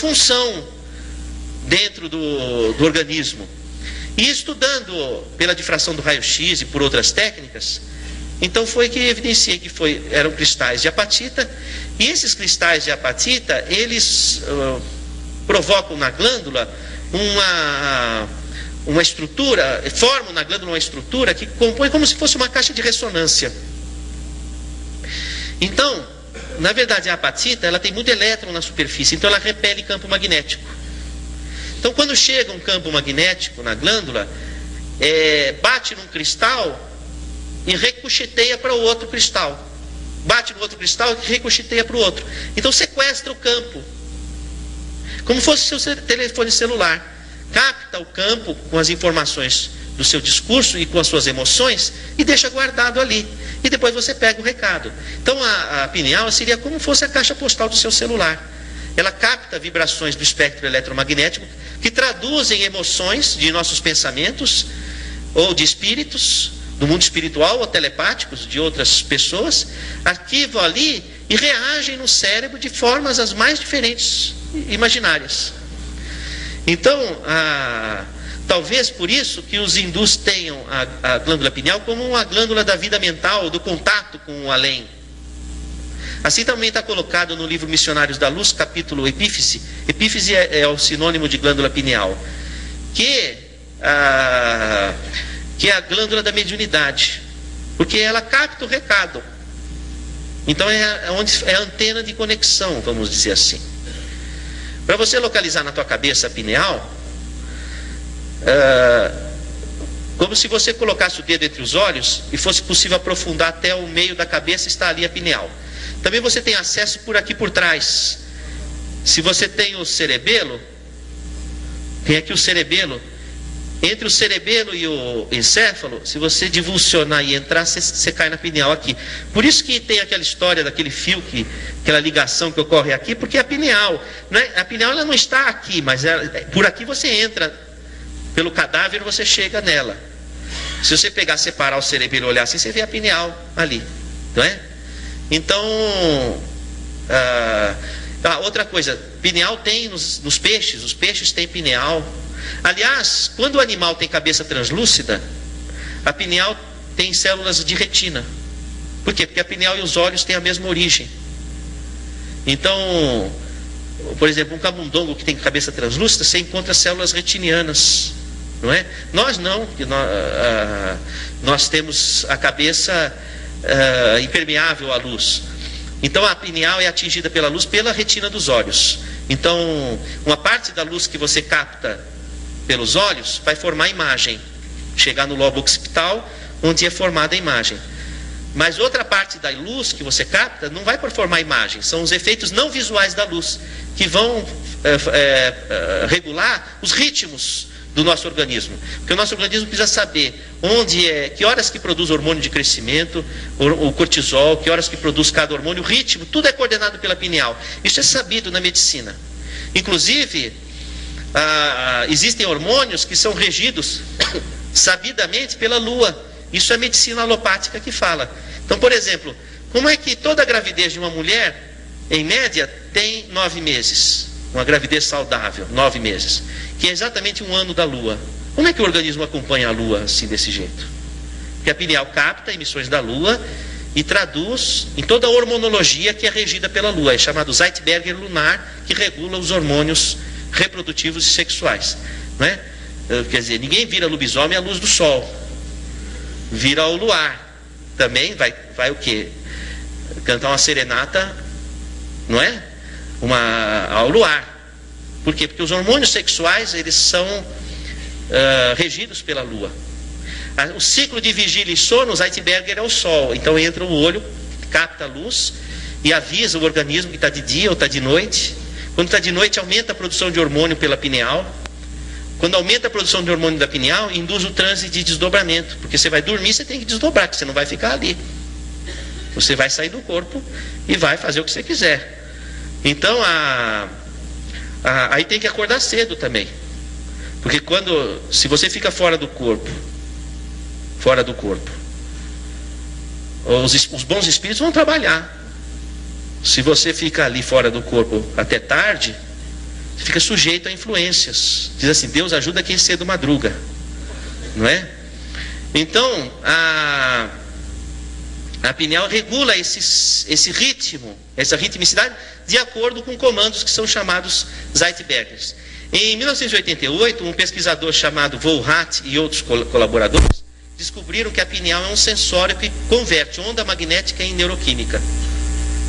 função dentro do organismo. E estudando pela difração do raio-x e por outras técnicas, então foi que evidenciei que eram cristais de apatita, e esses cristais de apatita, eles provocam na glândula uma estrutura, formam na glândula uma estrutura que compõe como se fosse uma caixa de ressonância. Então, na verdade, a apatita, ela tem muito elétron na superfície, então ela repele campo magnético. Então, quando chega um campo magnético na glândula, bate num cristal e ricocheteia para o outro cristal. Bate no outro cristal e ricocheteia para o outro. Então sequestra o campo. Como fosse seu telefone celular. Capta o campo com as informações do seu discurso e com as suas emoções e deixa guardado ali. E depois você pega o recado. Então a pineal seria como fosse a caixa postal do seu celular. Ela capta vibrações do espectro eletromagnético que traduzem emoções de nossos pensamentos ou de espíritos do mundo espiritual ou telepáticos de outras pessoas, arquivam ali e reagem no cérebro de formas as mais diferentes imaginárias. Então, talvez por isso que os hindus tenham a glândula pineal como uma glândula da vida mental, do contato com o além. Assim também está colocado no livro Missionários da Luz, capítulo Epífise. Epífise é o sinônimo de glândula pineal, que é a glândula da mediunidade, porque ela capta o recado. Então é a antena de conexão, vamos dizer assim. Para você localizar na tua cabeça a pineal, como se você colocasse o dedo entre os olhos e fosse possível aprofundar até o meio da cabeça, está ali a pineal. Também você tem acesso por aqui por trás. Se você tem o cerebelo, tem aqui o cerebelo. Entre o cerebelo e o encéfalo, se você divulsionar e entrar, você cai na pineal aqui. Por isso que tem aquela história daquele fio, aquela ligação que ocorre aqui, porque a pineal, a pineal ela não está aqui, mas por aqui você entra, pelo cadáver você chega nela. Se você separar o cerebelo e olhar assim, você vê a pineal ali, não é? Então, outra coisa, pineal tem nos peixes, os peixes têm pineal. Aliás, quando o animal tem cabeça translúcida, a pineal tem células de retina. Por quê? Porque a pineal e os olhos têm a mesma origem. Então, por exemplo, um camundongo que tem cabeça translúcida, você encontra células retinianas, não é? Nós não, porque nós temos a cabeça impermeável à luz. Então a pineal é atingida pela luz pela retina dos olhos. Então, uma parte da luz que você capta pelos olhos vai formar a imagem, chegar no lobo occipital, onde é formada a imagem. Mas outra parte da luz que você capta não vai formar a imagem, são os efeitos não visuais da luz, que vão regular os ritmos do nosso organismo. Porque o nosso organismo precisa saber que horas que produz hormônio de crescimento, o cortisol, que horas que produz cada hormônio, o ritmo, tudo é coordenado pela pineal. Isso é sabido na medicina. Inclusive, existem hormônios que são regidos sabidamente pela lua. Isso é medicina alopática que fala. Então, por exemplo, como é que toda gravidez de uma mulher, em média, tem 9 meses? Uma gravidez saudável, 9 meses. Que é exatamente um ano da lua. Como é que o organismo acompanha a lua assim, desse jeito? Porque a pineal capta emissões da lua e traduz em toda a hormonologia que é regida pela lua. É chamado Zeitberger lunar, que regula os hormônios reprodutivos e sexuais. Não é? Quer dizer, ninguém vira lobisomem à luz do sol. Vira ao luar. Também vai o quê? Cantar uma serenata, não é? Ao luar. Por quê? Porque os hormônios sexuais, eles são regidos pela lua. O ciclo de vigília e sono, o Zeitberger é o sol. Então entra o olho, capta a luz e avisa o organismo que está de dia ou está de noite. Quando está de noite, aumenta a produção de hormônio pela pineal. Quando aumenta a produção de hormônio da pineal, induz o transe de desdobramento. Porque você vai dormir, você tem que desdobrar, porque você não vai ficar ali. Você vai sair do corpo e vai fazer o que você quiser. Então, aí tem que acordar cedo também. Porque se você fica fora do corpo, os bons espíritos vão trabalhar. Se você fica ali fora do corpo até tarde, Você fica sujeito a influências. Diz assim, Deus ajuda quem cedo madruga, não é? Então, a pineal regula esse ritmo, essa ritmicidade, de acordo com comandos que são chamados Zeitbergers. Em 1988, um pesquisador chamado Volhat e outros colaboradores descobriram que a pineal é um sensório que converte onda magnética em neuroquímica.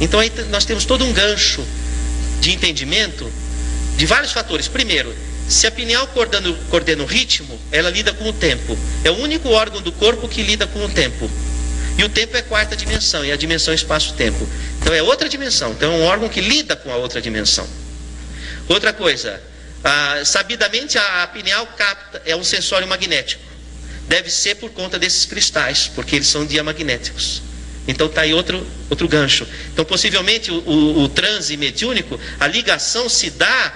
Então aí nós temos todo um gancho de entendimento de vários fatores. Primeiro, se a pineal coordena o ritmo, ela lida com o tempo. É o único órgão do corpo que lida com o tempo. E o tempo é a quarta dimensão, e a dimensão é espaço-tempo. Então é outra dimensão, então é um órgão que lida com a outra dimensão. Outra coisa, sabidamente a pineal capta, é um sensório magnético. Deve ser por conta desses cristais, porque eles são diamagnéticos. Então está aí outro gancho. Então possivelmente o transe mediúnico, a ligação se dá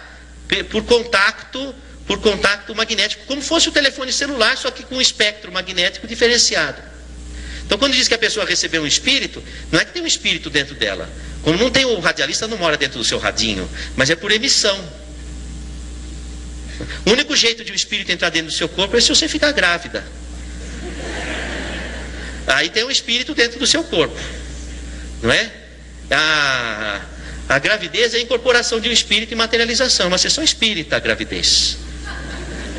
por contato magnético, como fosse o telefone celular, só que com um espectro magnético diferenciado. Então quando diz que a pessoa recebeu um espírito, não é que tem um espírito dentro dela. Como não tem, o radialista não mora dentro do seu radinho, mas é por emissão. O único jeito de um espírito entrar dentro do seu corpo é se você ficar grávida. Aí tem um espírito dentro do seu corpo, não é? A gravidez é a incorporação de um espírito e materialização, uma sessão espírita, a gravidez.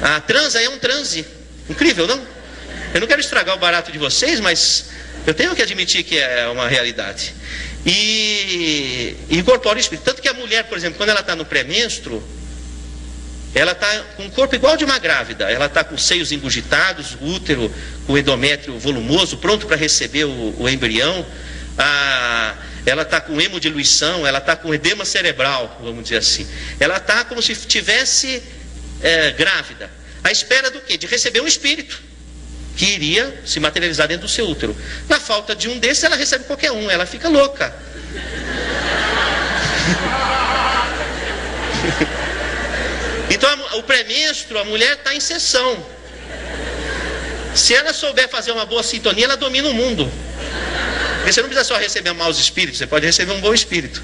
A transa é um transe. Incrível, não? Eu não quero estragar o barato de vocês, mas eu tenho que admitir que é uma realidade. E incorpora o espírito. Tanto que a mulher, por exemplo, quando ela está no pré-menstruo, ela está com o corpo igual de uma grávida. Ela está com os seios engurgitados, o útero com o endométrio volumoso, pronto para receber o embrião. Ela está com hemodiluição, ela está com edema cerebral, vamos dizer assim. Ela está como se estivesse grávida. À espera do quê? De receber um espírito que iria se materializar dentro do seu útero. Na falta de um desses, ela recebe qualquer um, ela fica louca. Então o pré-menstruo, a mulher está em sessão. Se ela souber fazer uma boa sintonia, ela domina o mundo. Porque você não precisa só receber maus espíritos, você pode receber um bom espírito.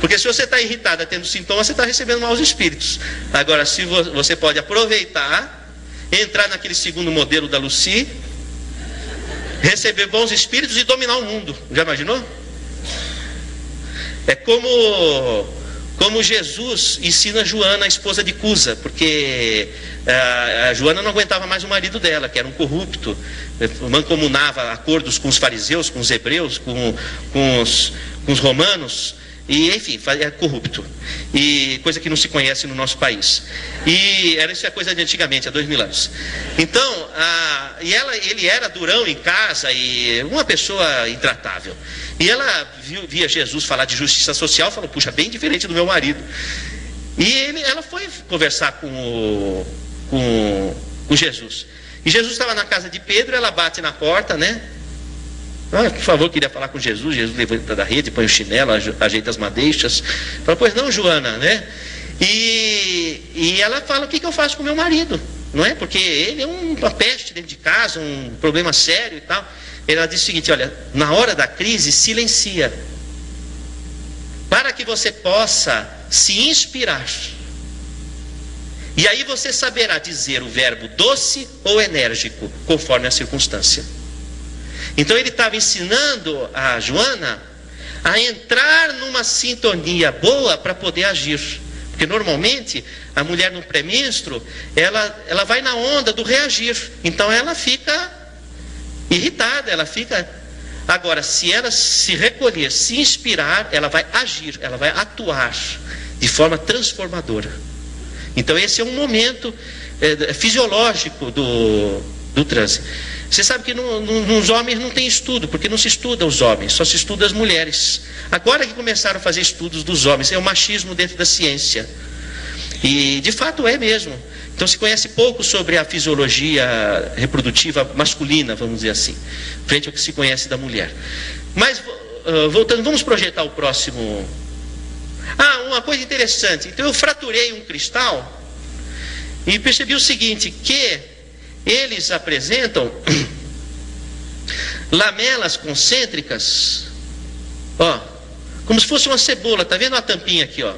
Porque se você está irritada tendo sintomas, você está recebendo maus espíritos. Agora, se você pode aproveitar, entrar naquele segundo modelo da Lucy, receber bons espíritos e dominar o mundo. Já imaginou? É como Jesus ensina Joana, a esposa de Cusa, porque a Joana não aguentava mais o marido dela, que era um corrupto, mancomunava acordos com os fariseus, com os hebreus, com os romanos, e enfim, é corrupto, e coisa que não se conhece no nosso país. E isso é coisa de antigamente, há 2000 anos. Então, ele era durão em casa e uma pessoa intratável. E ela via Jesus falar de justiça social, falou, puxa, bem diferente do meu marido. E ela foi conversar com Jesus. E Jesus estava na casa de Pedro, ela bate na porta, né? Por favor, queria falar com Jesus. Jesus levanta da rede, põe o chinelo, ajeita as madeixas. Fala, pois não, Joana, né? E ela fala, o que eu faço com meu marido? Não é? Porque ele é uma peste dentro de casa, um problema sério e tal. Ela diz o seguinte, olha, na hora da crise, silencia. Para que você possa se inspirar. E aí você saberá dizer o verbo doce ou enérgico, conforme a circunstância. Então ele estava ensinando a Joana a entrar numa sintonia boa para poder agir. Porque normalmente a mulher no pré-menstruo, ela vai na onda do reagir. Então ela fica irritada, ela fica... Agora, se ela se recolher, se inspirar, ela vai agir, ela vai atuar de forma transformadora. Então esse é um momento fisiológico do transe. Você sabe que nos homens não tem estudo, porque não se estuda os homens, só se estuda as mulheres. Agora que começaram a fazer estudos dos homens, é o machismo dentro da ciência. E de fato é mesmo. Então se conhece pouco sobre a fisiologia reprodutiva masculina, vamos dizer assim, frente ao que se conhece da mulher. Mas voltando, vamos projetar o próximo. Uma coisa interessante. Então eu fraturei um cristal e percebi o seguinte, que eles apresentam lamelas concêntricas, como se fosse uma cebola. Tá vendo a tampinha aqui, ó?